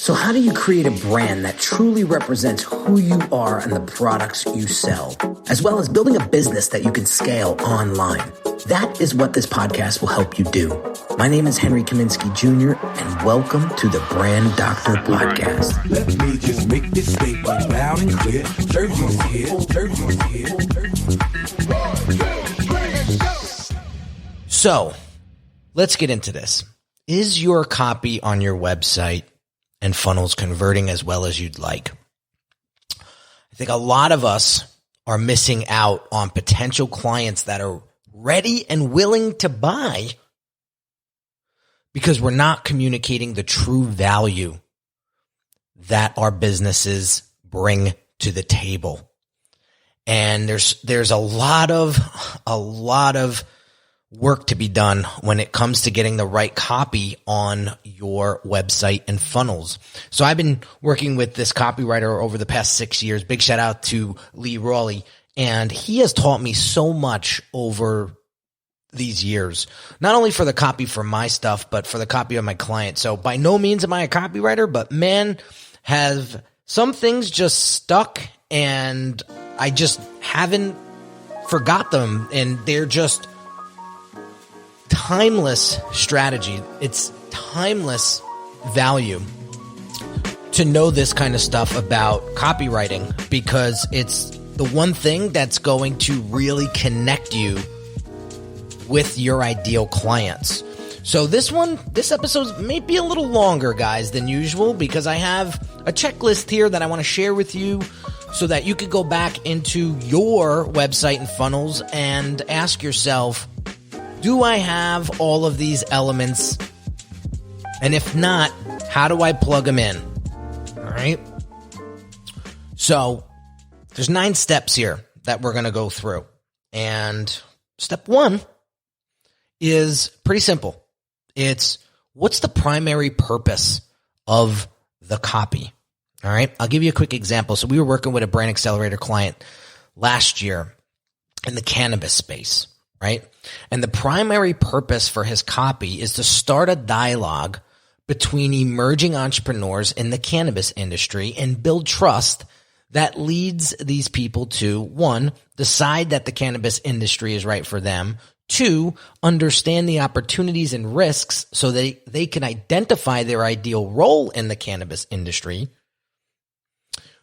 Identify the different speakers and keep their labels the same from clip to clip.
Speaker 1: So how do you create a brand that truly represents who you are and the products you sell, as well as building a business that you can scale online? That is what this podcast will help you do. My name is Henry Kaminsky Jr., and welcome to the Brand Doctor Podcast.
Speaker 2: Let me just make this statement loud and clear. Jersey's here, Jersey's here.
Speaker 3: So, let's get into this. Is your copy on your website and funnels converting as well as you'd like? I think a lot of us are missing out on potential clients that are ready and willing to buy because we're not communicating the true value that our businesses bring to the table. And there's a lot of work to be done when it comes to getting the right copy on your website and funnels. So I've been working with this copywriter over the past 6 years. Big shout out to Lee Rawley. And he has taught me so much over these years, not only for the copy for my stuff, but for the copy of my clients. So by no means am I a copywriter, but man, have some things just stuck and I just haven't forgot them. And they're just timeless strategy. It's timeless value to know this kind of stuff about copywriting because it's the one thing that's going to really connect you with your ideal clients. So this episode may be a little longer, guys, than usual because I have a checklist here that I want to share with you so that you could go back into your website and funnels and ask yourself, do I have all of these elements? And if not, how do I plug them in? All right. So there's 9 steps here that we're going to go through. And step 1 is pretty simple. It's what's the primary purpose of the copy? All right. I'll give you a quick example. So we were working with a Brand Accelerator client last year in the cannabis space, right? And the primary purpose for his copy is to start a dialogue between emerging entrepreneurs in the cannabis industry and build trust that leads these people to, 1, decide that the cannabis industry is right for them, 2, understand the opportunities and risks so they can identify their ideal role in the cannabis industry,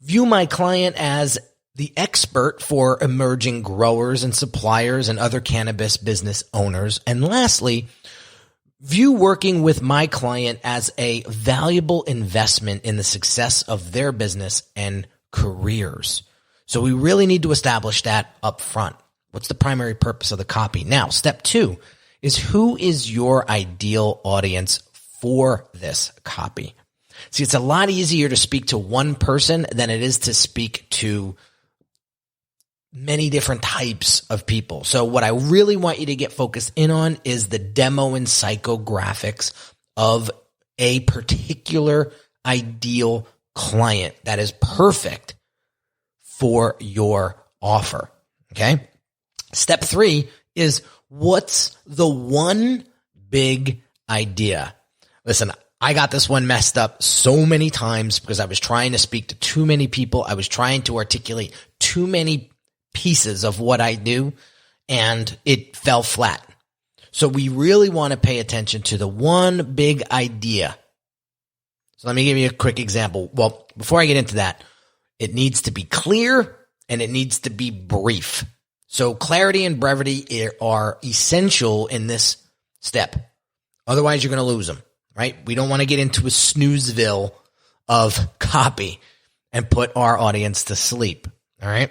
Speaker 3: view my client as the expert for emerging growers and suppliers and other cannabis business owners. And lastly, view working with my client as a valuable investment in the success of their business and careers. So we really need to establish that up front. What's the primary purpose of the copy? Now, step 2 is who is your ideal audience for this copy? See, it's a lot easier to speak to one person than it is to speak to many different types of people. So what I really want you to get focused in on is the demo and psychographics of a particular ideal client that is perfect for your offer. Okay. Step 3 is what's the one big idea? Listen, I got this one messed up so many times because I was trying to speak to too many people. I was trying to articulate too many pieces of what I do, and it fell flat. So we really want to pay attention to the one big idea. So let me give you a quick example. Well, before I get into that, it needs to be clear and it needs to be brief. So clarity and brevity are essential in this step. Otherwise, you're going to lose them, right? We don't want to get into a snoozeville of copy and put our audience to sleep, all right?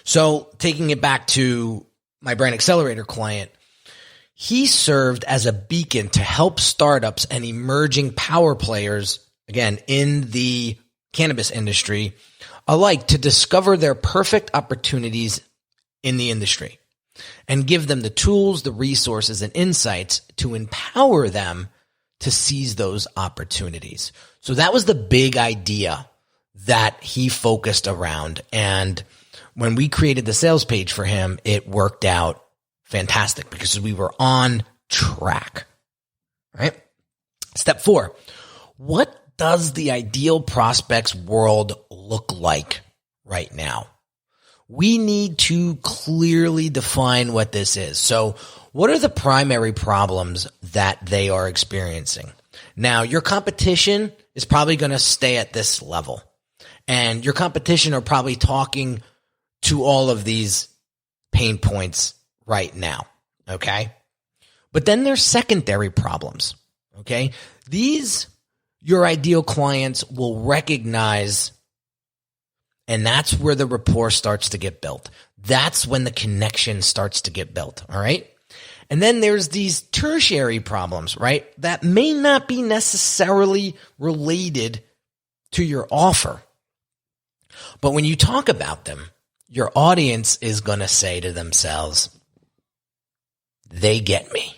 Speaker 3: So taking it back to my Brand Accelerator client, he served as a beacon to help startups and emerging power players, again, in the cannabis industry, alike to discover their perfect opportunities in the industry and give them the tools, the resources, and insights to empower them to seize those opportunities. So that was the big idea that he focused around. And when we created the sales page for him, it worked out fantastic because we were on track, right? Step 4, what does the ideal prospects world look like right now? We need to clearly define what this is. So what are the primary problems that they are experiencing? Now, your competition is probably going to stay at this level, and your competition are probably talking to all of these pain points right now. Okay. But then there's secondary problems. Okay. These, your ideal clients will recognize, and that's where the rapport starts to get built. That's when the connection starts to get built. All right. And then there's these tertiary problems, right? That may not be necessarily related to your offer. But when you talk about them, your audience is going to say to themselves, they get me.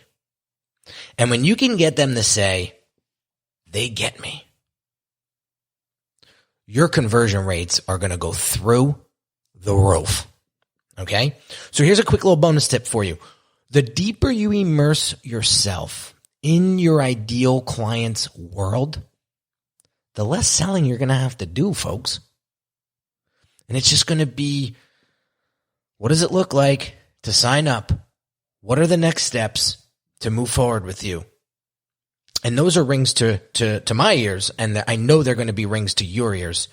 Speaker 3: And when you can get them to say, they get me, your conversion rates are going to go through the roof. Okay? So here's a quick little bonus tip for you. The deeper you immerse yourself in your ideal client's world, the less selling you're going to have to do, folks. And it's just going to be, what does it look like to sign up? What are the next steps to move forward with you? And those are rings to my ears, and I know they're going to be rings to your ears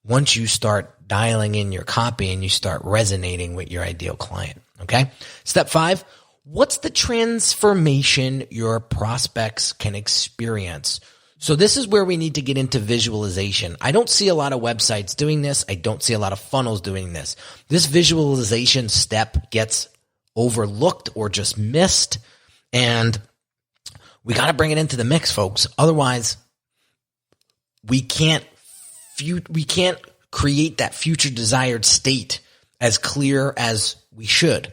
Speaker 3: once you start dialing in your copy and you start resonating with your ideal client. Okay. Step 5, what's the transformation your prospects can experience? So this is where we need to get into visualization. I don't see a lot of websites doing this. I don't see a lot of funnels doing this. This visualization step gets overlooked or just missed, and we got to bring it into the mix, folks. Otherwise, we can't create that future desired state as clear as we should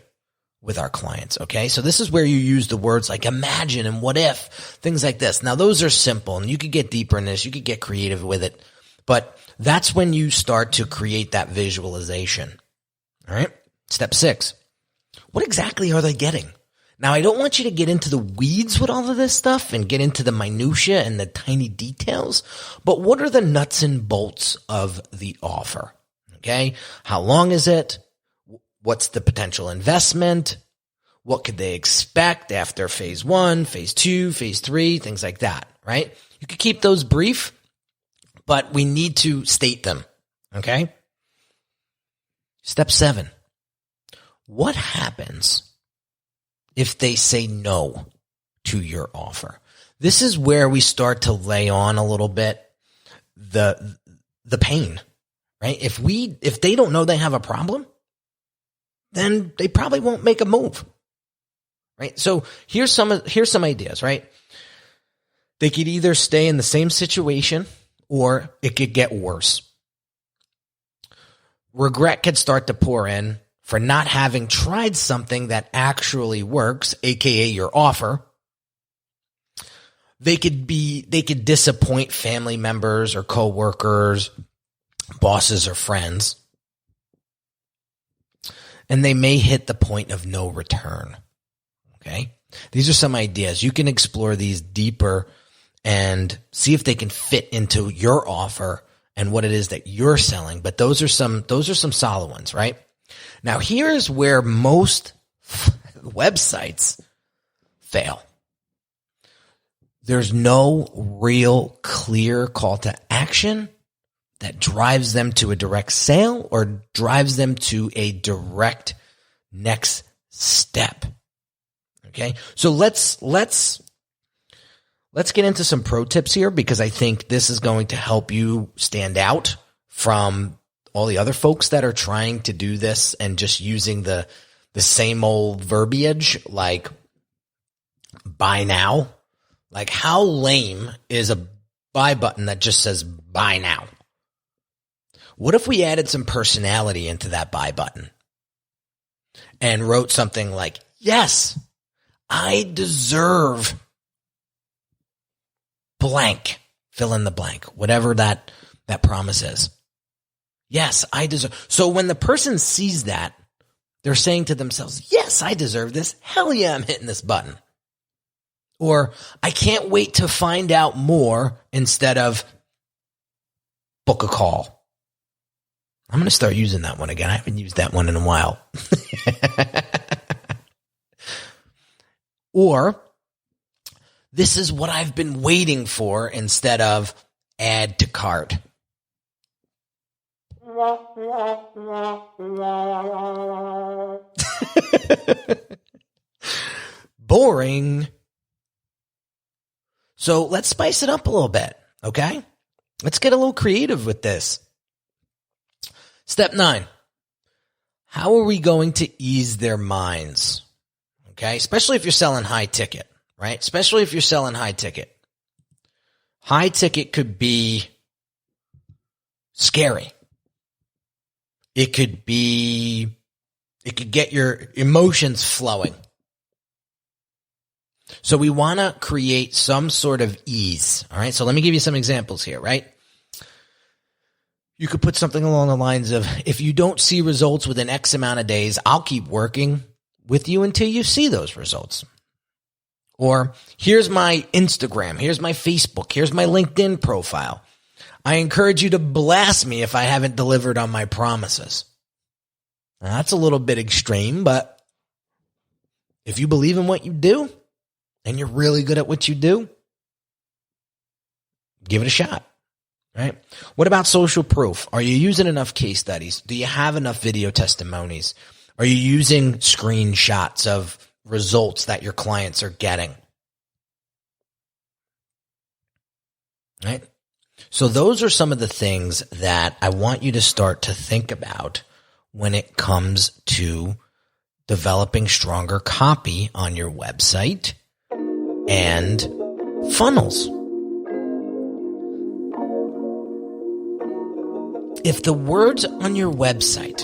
Speaker 3: with our clients. Okay. So this is where you use the words like imagine and what if, things like this. Now those are simple, and you could get deeper in this. You could get creative with it, but that's when you start to create that visualization. All right. Step 6, what exactly are they getting? Now, I don't want you to get into the weeds with all of this stuff and get into the minutia and the tiny details, but what are the nuts and bolts of the offer? Okay. How long is it? What's the potential investment? What could they expect after phase 1, phase 2, phase 3, things like that, right? You could keep those brief, but we need to state them. Okay. Step 7, what happens if they say no to your offer? This is where we start to lay on a little bit the pain, right? If they don't know they have a problem, then they probably won't make a move, right? So here's some ideas, right? They could either stay in the same situation or it could get worse. Regret could start to pour in for not having tried something that actually works, aka your offer. They could disappoint family members or coworkers, bosses or friends. And they may hit the point of no return. Okay? These are some ideas. You can explore these deeper and see if they can fit into your offer and what it is that you're selling. But those are some solid ones, right? Now, here's where most websites fail. There's no real clear call to action that drives them to a direct sale or drives them to a direct next step. Okay. So let's get into some pro tips here, because I think this is going to help you stand out from all the other folks that are trying to do this and just using the same old verbiage like buy now. Like, how lame is a buy button that just says buy now? What if we added some personality into that buy button and wrote something like, yes, I deserve blank, fill in the blank, whatever that promise is. Yes, I deserve. So when the person sees that, they're saying to themselves, yes, I deserve this. Hell yeah, I'm hitting this button. Or I can't wait to find out more instead of book a call. I'm going to start using that one again. I haven't used that one in a while. Or this is what I've been waiting for instead of add to cart. Boring. So let's spice it up a little bit, okay? Let's get a little creative with this. Step 9. How are we going to ease their minds? Okay, especially if you're selling high ticket, right? Especially if you're selling high ticket. High ticket could be scary. It could get your emotions flowing. So we want to create some sort of ease. All right. So let me give you some examples here, right? You could put something along the lines of, if you don't see results within X amount of days, I'll keep working with you until you see those results. Or here's my Instagram, here's my Facebook, here's my LinkedIn profile. I encourage you to blast me if I haven't delivered on my promises. Now, that's a little bit extreme, but if you believe in what you do and you're really good at what you do, give it a shot, right? What about social proof? Are you using enough case studies? Do you have enough video testimonies? Are you using screenshots of results that your clients are getting? Right? So those are some of the things that I want you to start to think about when it comes to developing stronger copy on your website and funnels. If the words on your website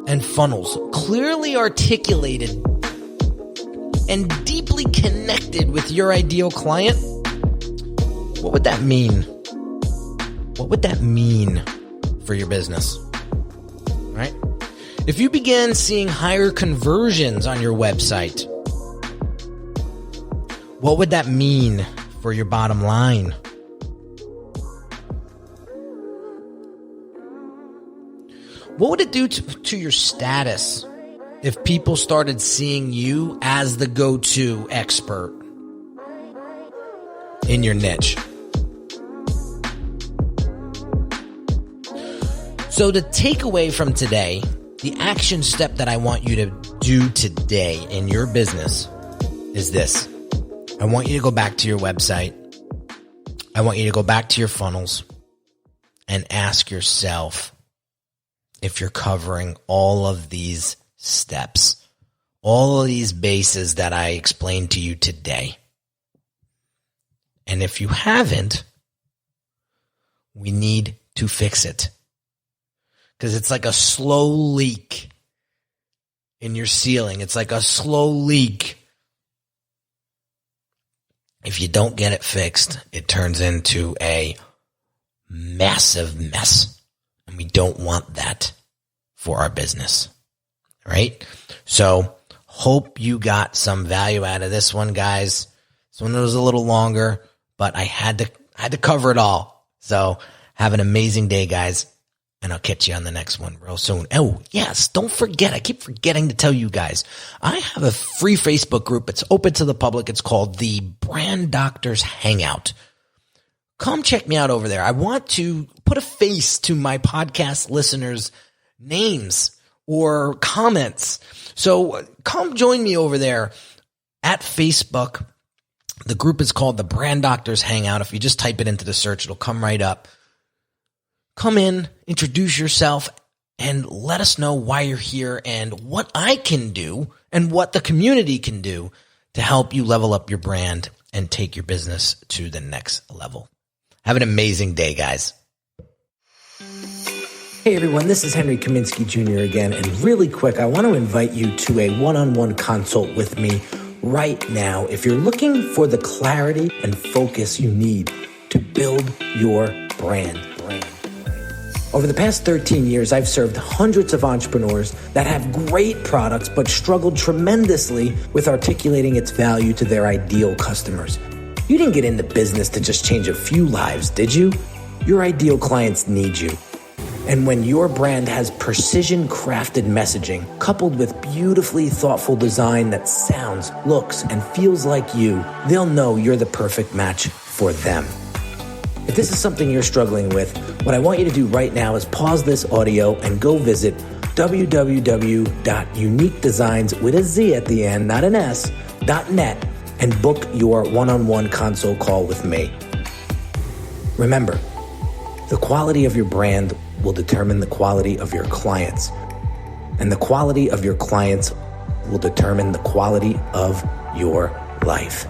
Speaker 3: and funnels clearly articulated and deeply connected with your ideal client, what would that mean? What would that mean for your business? Right? If you began seeing higher conversions on your website, what would that mean for your bottom line? What would it do to your status if people started seeing you as the go-to expert in your niche? So the takeaway from today, the action step that I want you to do today in your business is this. I want you to go back to your website. I want you to go back to your funnels and ask yourself if you're covering all of these steps, all of these bases that I explained to you today. And if you haven't, we need to fix it. Because it's like a slow leak in your ceiling. It's like a slow leak. If you don't get it fixed, it turns into a massive mess. And we don't want that for our business. All right? So, hope you got some value out of this one, guys. This one was a little longer, but I had to cover it all. So, have an amazing day, guys. And I'll catch you on the next one real soon. Oh, yes, don't forget. I keep forgetting to tell you guys. I have a free Facebook group. It's open to the public. It's called the Brand Doctors Hangout. Come check me out over there. I want to put a face to my podcast listeners' names or comments. So come join me over there at Facebook. The group is called the Brand Doctors Hangout. If you just type it into the search, it'll come right up. Come in, introduce yourself, and let us know why you're here and what I can do and what the community can do to help you level up your brand and take your business to the next level. Have an amazing day, guys.
Speaker 1: Hey everyone, this is Henry Kaminsky Jr. again, and really quick, I want to invite you to a one-on-one consult with me right now if you're looking for the clarity and focus you need to build your brand. Over the past 13 years, I've served hundreds of entrepreneurs that have great products but struggled tremendously with articulating its value to their ideal customers. You didn't get into business to just change a few lives, did you? Your ideal clients need you. And when your brand has precision-crafted messaging coupled with beautifully thoughtful design that sounds, looks, and feels like you, they'll know you're the perfect match for them. If this is something you're struggling with, what I want you to do right now is pause this audio and go visit www.uniquedesigns with a Z at the end, not an S, .net, and book your one-on-one console call with me. Remember, the quality of your brand will determine the quality of your clients, and the quality of your clients will determine the quality of your life.